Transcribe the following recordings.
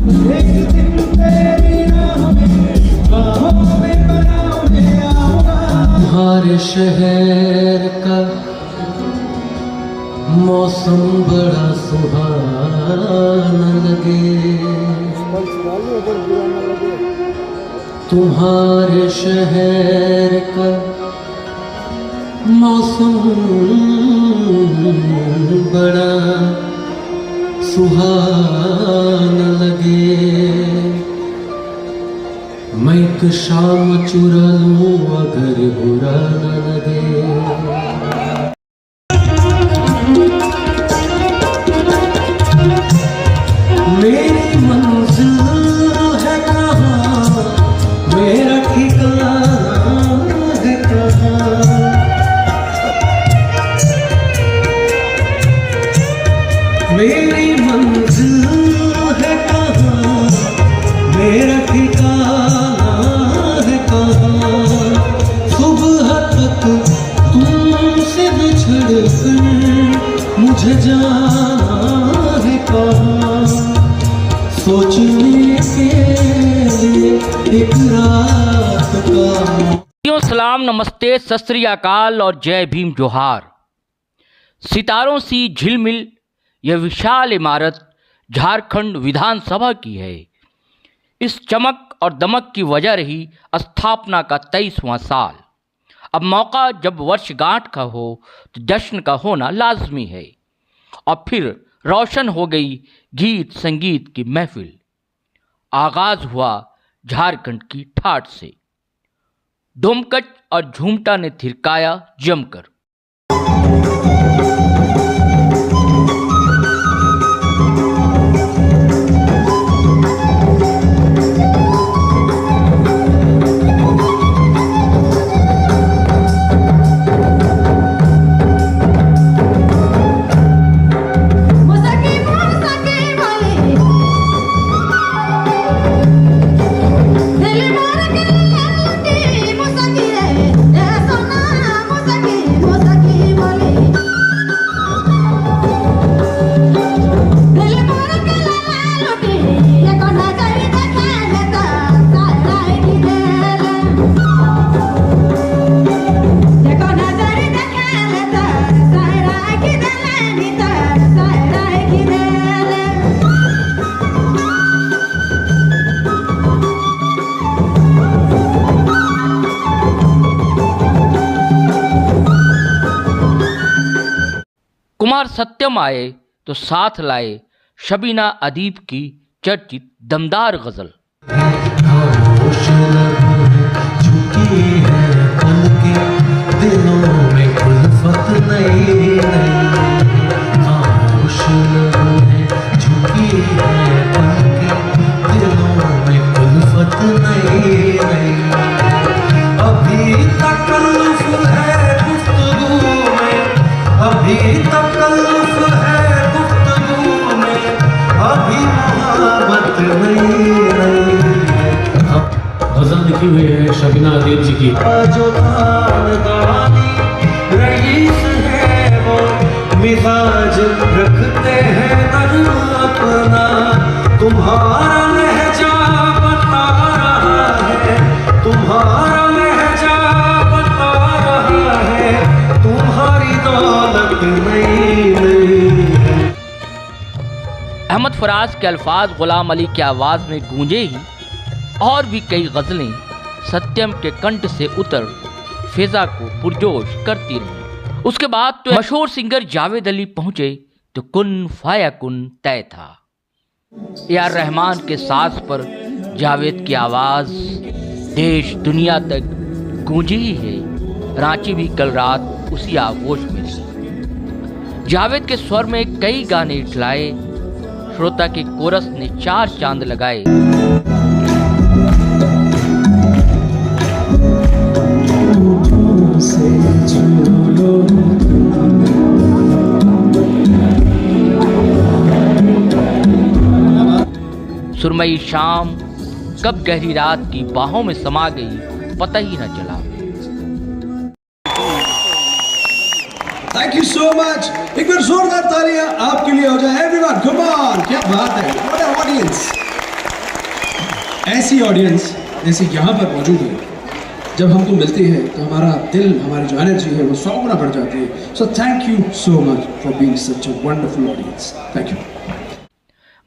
एक दिन तेरी राह में बाहों में बनाने आऊंगा। तुम्हारे शहर का मौसम बड़ा सुहाना लगे, तुम्हारे शहर का मौसम बड़ा सुहाना लगे। मैं एक शाम चुरा लूं अगर बुरा न लगे। मेरी मंजिल है कहाँ, मेरा ठिकाना है कहाँ। मेरी मंजिल है कहाँ, मेरा ठिकाना है कहाँ। सुबह तक तुमसे बिछड़ कर मुझे जाना है कहाँ। सोचने के लिए एक रात का। सलाम, नमस्ते, सत श्री अकाल और जय भीम जोहार। सितारों सी झिलमिल यह विशाल इमारत झारखंड विधानसभा की है। इस चमक और दमक की वजह रही स्थापना का 23वां साल। अब मौका जब वर्षगांठ का हो तो जश्न का होना लाजमी है। और फिर रोशन हो गई गीत संगीत की महफिल। आगाज हुआ झारखंड की ठाठ से। डोमकच और झूमटा ने थिरकाया जमकर। कुमार सत्यम आए तो साथ लाए शबीना अदीब की चर्चित दमदार गजल। झुकी है पलकें दिलों में उल्फत नई नई। खामोश है झुकी है पलकें दिलों में उल्फत नई नई। अभी तकल्लुफ है गुफ्तगू में, अभी तकल्लुफ है गुफ्तगू में, अभी मोहब्बत नई नई। गजल लिखी हुई है शबीना अदीब जी की। जो खानदानी रईस है वो मिजाज रखते हैं नर्म अपना। तुम्हारा लहजा बता रहा है, तुम्हारा लहजा बता रहा है, तुम्हारी दौलत नई नई है। अहमद फराज के अल्फाज गुलाम अली की आवाज में गूंजे ही और भी कई गजलें सत्यम के कंठ से उतर फिजा को पुरजोश करती रहीं। उसके बाद तो मशहूर सिंगर जावेद अली पहुंचे तो कुन फाया कुन तय था। ए.आर. रहमान के साज पर जावेद की आवाज देश दुनिया तक गूंजी ही है। रांची भी कल रात उसी आगोश में थी। जावेद के स्वर में कई गाने इठलाए, श्रोता के कोरस ने 4 चांद लगाए। सुरमई शाम कब गहरी रात की बाहों में समा गई पता ही न चला। Thank you so much. एक बार जोरदार तालियां आपके लिए हो जाए एवरीवन। कम ऑन, क्या बात है, व्हाट एन ऑडियंस। ऐसी ऑडियंस जैसे यहाँ पर मौजूद है, जब हमको मिलती है तो हमारा दिल, हमारी जो एनर्जी है वो 100 गुना बढ़ जाती है. So thank you so much for being such a wonderful audience. Thank you.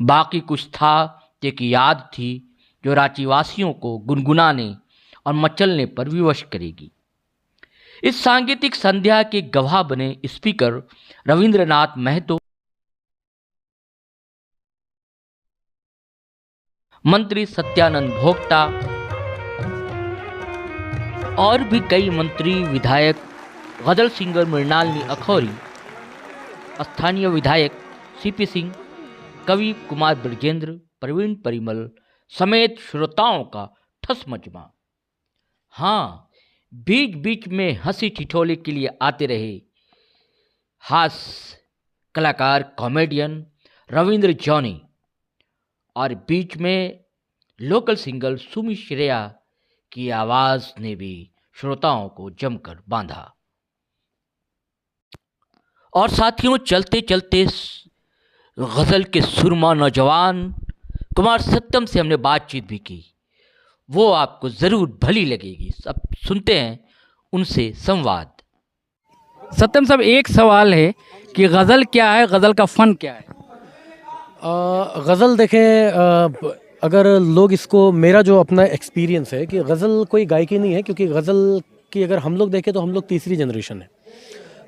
बाकी कुछ था एक याद थी जो रांचीवासियों को गुनगुनाने और मचलने पर विवश करेगी. इस सांगीतिक संध्या के गवाह बने स्पीकर रविंद्रनाथ महतो, मंत्री सत्यानंद भोक्ता और भी कई मंत्री, विधायक, गजल सिंगर मृणालिनी अखौरी, स्थानीय विधायक सीपी सिंह, कवि कुमार ब्रजेंद्र, प्रवीण परिमल समेत श्रोताओं का ठस मजमा. हाँ, बीच बीच में हंसी ठिठोले के लिए आते रहे हास्य कलाकार कॉमेडियन रविंद्र जॉनी, और बीच में लोकल सिंगर सुमी श्रेया की आवाज़ ने भी श्रोताओं को जमकर बांधा. और साथियों, चलते चलते गज़ल के सुरमा नौजवान कुमार सत्यम से हमने बातचीत भी की. वो आपको ज़रूर भली लगेगी. अब सुनते हैं उनसे संवाद. सत्यम साहब, एक सवाल है कि गज़ल क्या है, गज़ल का फ़न क्या है? गज़ल देखें, अगर लोग इसको, मेरा जो अपना एक्सपीरियंस है कि गज़ल कोई गायकी नहीं है, क्योंकि गज़ल की अगर हम लोग देखें तो हम लोग तीसरी जनरेशन है,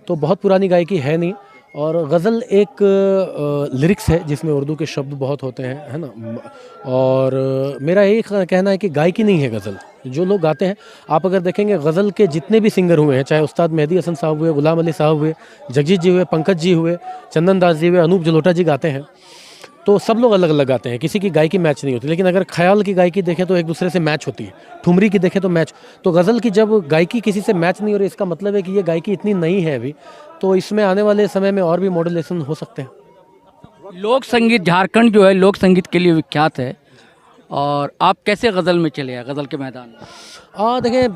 तो बहुत पुरानी गायकी है नहीं. और गज़ल एक लिरिक्स है जिसमें उर्दू के शब्द बहुत होते हैं, है ना. और मेरा यही कहना है कि गायकी नहीं है गज़ल. जो लोग गाते हैं, आप अगर देखेंगे गज़ल के जितने भी सिंगर हुए हैं, चाहे उस्ताद मेहदी हसन साहब हुए, गुलाम अली साहब हुए, जगजीत जी हुए, पंकज जी हुए, चंदन दास जी हुए, अनूप जलोटा जी गाते हैं, तो सब लोग अलग अलग गाते हैं, किसी की गायकी मैच नहीं होती. लेकिन अगर ख्याल की गायकी देखें तो एक दूसरे से मैच होती है, ठुमरी की देखें तो मैच. तो गज़ल की जब गायकी किसी से मैच नहीं हो रही, इसका मतलब है कि ये गायकी इतनी नई है अभी, तो इसमें आने वाले समय में और भी मॉड्यूलेशन हो सकते हैं. लोक संगीत, झारखंड जो है लोक संगीत के लिए विख्यात है, और आप कैसे गज़ल में चले आए, गज़ल के मैदान में? देखें,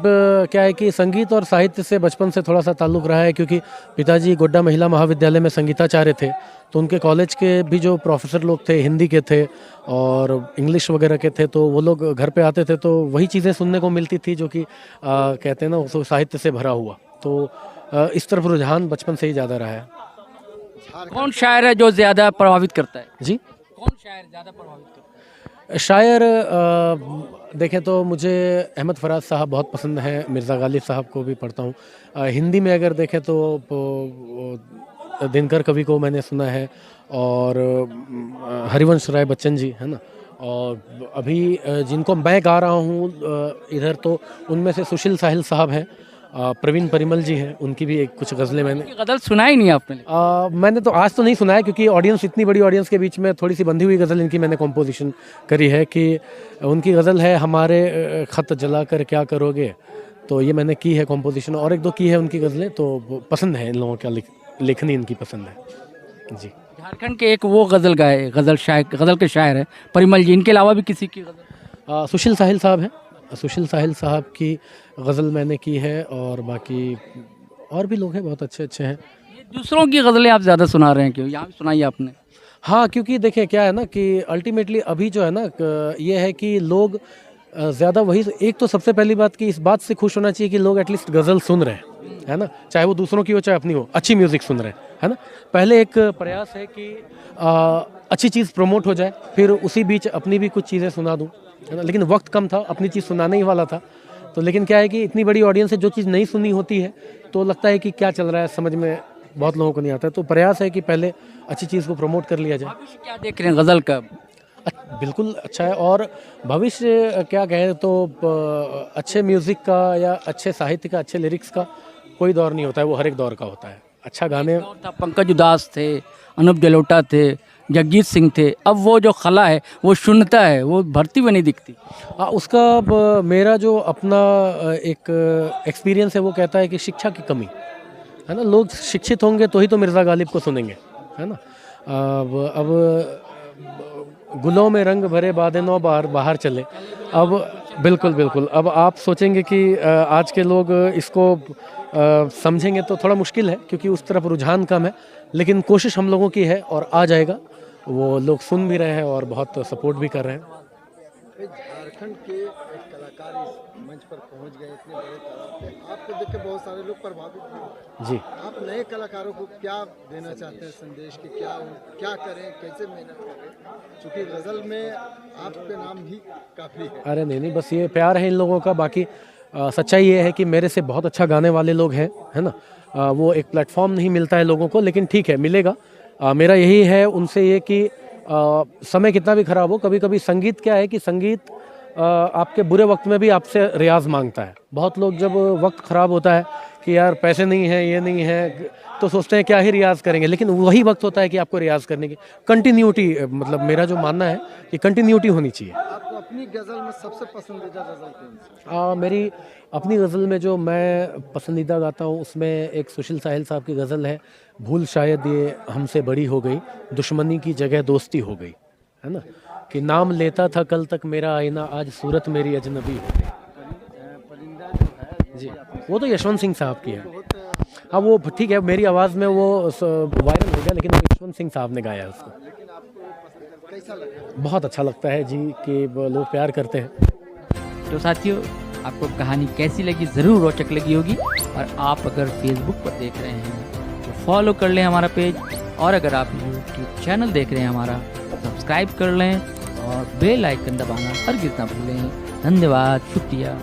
क्या है कि संगीत और साहित्य से बचपन से थोड़ा सा ताल्लुक़ रहा है, क्योंकि पिताजी गोड्डा महिला महाविद्यालय में संगीताचार्य थे, तो उनके कॉलेज के भी जो प्रोफेसर लोग थे हिंदी के थे और इंग्लिश वगैरह के थे, तो वो लोग घर पे आते थे तो वही चीज़ें सुनने को मिलती थी जो कि कहते हैं ना, उसको साहित्य से भरा हुआ. तो इस तरफ रुझान बचपन से ही ज़्यादा रहा है. कौन शायर है जो ज़्यादा प्रभावित करता है? जी, कौन शायर ज़्यादा प्रभावित करता है? शायर देखें तो मुझे अहमद फराज साहब बहुत पसंद हैं, मिर्ज़ा गालिब साहब को भी पढ़ता हूँ. हिंदी में अगर देखें तो दिनकर कवि को मैंने सुना है, और हरिवंश राय बच्चन जी, है ना. और अभी जिनको मैं गा रहा हूँ इधर, तो उनमें से सुशील साहिल साहब हैं, प्रवीण परिमल जी हैं, उनकी भी एक कुछ गज़लें मैंने. गज़ल सुना ही नहीं आपने? मैंने तो आज तो नहीं सुना है, क्योंकि ऑडियंस, इतनी बड़ी ऑडियंस के बीच में थोड़ी सी बंधी हुई गज़ल इनकी मैंने कंपोजिशन करी है. कि उनकी गज़ल है हमारे ख़त जला कर क्या करोगे, तो ये मैंने की है कंपोजिशन, और एक दो की है उनकी गज़लें, तो पसंद है इन लोगों का लेखनी इनकी पसंद है जी. झारखंड के एक वो गज़ल गाए, गज़ल के शायर हैं परिमल जी, इनके अलावा भी किसी की गज़ल? सुशील साहिल साहब हैं, सुशील साहिल साहब की गज़ल मैंने की है, और बाकी और भी लोग हैं, बहुत अच्छे अच्छे हैं. ये दूसरों की गज़लें आप ज़्यादा सुना रहे हैं, क्यों? यहाँ भी सुनाई आपने? हाँ, क्योंकि देखिए क्या है ना कि अल्टीमेटली अभी जो है ना, ये है कि लोग ज़्यादा वही, एक तो सबसे पहली बात कि इस बात से खुश होना चाहिए कि लोग एटलीस्ट गज़ल सुन रहे हैं, है ना, चाहे वो दूसरों की हो चाहे अपनी हो, अच्छी म्यूज़िक सुन रहे हैं, है ना. पहले एक प्रयास है कि अच्छी चीज़ प्रमोट हो जाए, फिर उसी बीच अपनी भी कुछ चीज़ें सुना दूँ, है ना. लेकिन वक्त कम था, अपनी चीज़ सुनाने ही वाला था, तो लेकिन क्या है कि इतनी बड़ी ऑडियंस है, जो चीज़ नहीं सुनी होती है तो लगता है कि क्या चल रहा है, समझ में बहुत लोगों को नहीं आता है. तो प्रयास है कि पहले अच्छी चीज़ को प्रमोट कर लिया जाए. क्या देख रहे हैं गज़ल का? बिल्कुल अच्छा है, और भविष्य क्या कहें तो अच्छे म्यूज़िक का या अच्छे साहित्य का, अच्छे लिरिक्स का कोई दौर नहीं होता है, वो हर एक दौर का होता है. अच्छा गाने, पंकज उदास थे, अनूप जलोटा थे, जगजीत सिंह थे, अब वो जो खला है वो शून्यता है, वो भरती हुई नहीं दिखती. उसका मेरा जो अपना एक एक्सपीरियंस है वो कहता है कि शिक्षा की कमी है ना. लोग शिक्षित होंगे तो ही तो मिर्ज़ा गालिब को सुनेंगे, है ना. अब गुलों में रंग भरे बादे नौ बाहर चले. अब बिल्कुल बिल्कुल, अब आप सोचेंगे कि आज के लोग इसको समझेंगे तो थोड़ा मुश्किल है, क्योंकि उस तरफ रुझान कम है, लेकिन कोशिश हम लोगों की है और आ जाएगा. वो लोग सुन भी रहे हैं और बहुत सपोर्ट भी कर रहे हैं. झारखंड के एक कलाकार इस मंच पर पहुंच गए इतने बड़े तादाद पे, आपको देख के बहुत सारे लोग प्रभावित हुए। जी। आप नए कलाकारों को क्या देना चाहते हैं संदेश कि क्या करें, कैसे मेहनत करें, क्योंकि गज़ल में आपके नाम भी काफ़ी है। अरे नहीं, बस ये प्यार है इन लोगों का। बाकी सच्चाई ये है कि मेरे से बहुत अच्छा गाने वाले लोग हैं, है ना। वो एक प्लेटफॉर्म नहीं मिलता है लोगों को, लेकिन ठीक है, मिलेगा। मेरा यही है उनसे ये कि समय कितना भी ख़राब हो, कभी कभी संगीत क्या है कि संगीत आपके बुरे वक्त में भी आपसे रियाज मांगता है। बहुत लोग जब वक्त ख़राब होता है कि यार पैसे नहीं है, ये नहीं है, तो सोचते हैं क्या ही रियाज करेंगे, लेकिन वही वक्त होता है कि आपको रियाज करने की कंटिन्यूटी, मतलब मेरा जो मानना है कि कंटिन्यूटी होनी चाहिए। आपको अपनी गज़ल में सबसे पसंदीदा गज़ल कौन सी? मेरी अपनी गज़ल में जो मैं पसंदीदा गाता हूँ उसमें एक सुशील साहिल साहब की गज़ल है, भूल शायद ये हमसे बड़ी हो गई, दुश्मनी की जगह दोस्ती हो गई, है ना। कि नाम लेता था कल तक मेरा आईना, आज सूरत मेरी अजनबी हो गई। परिंदा जो है जी, वो तो यशवंत सिंह साहब की है। हाँ, वो ठीक है, मेरी आवाज़ में वो वायरल हो गया, लेकिन वो यशवंत सिंह साहब ने गाया है उसको। लेकिन आपको कैसा लगा? बहुत अच्छा लगता है जी कि लोग प्यार करते हैं। तो साथियों, आपको कहानी कैसी लगी, ज़रूर रोचक लगी होगी। और आप अगर फेसबुक पर देख रहे हैं तो फॉलो कर लें हमारा पेज, और अगर आप यूट्यूब चैनल देख रहे हैं हमारा, सब्सक्राइब कर लें और बेल आइकन दबाना हरगिज़ ना भूलें। धन्यवाद, शुक्रिया।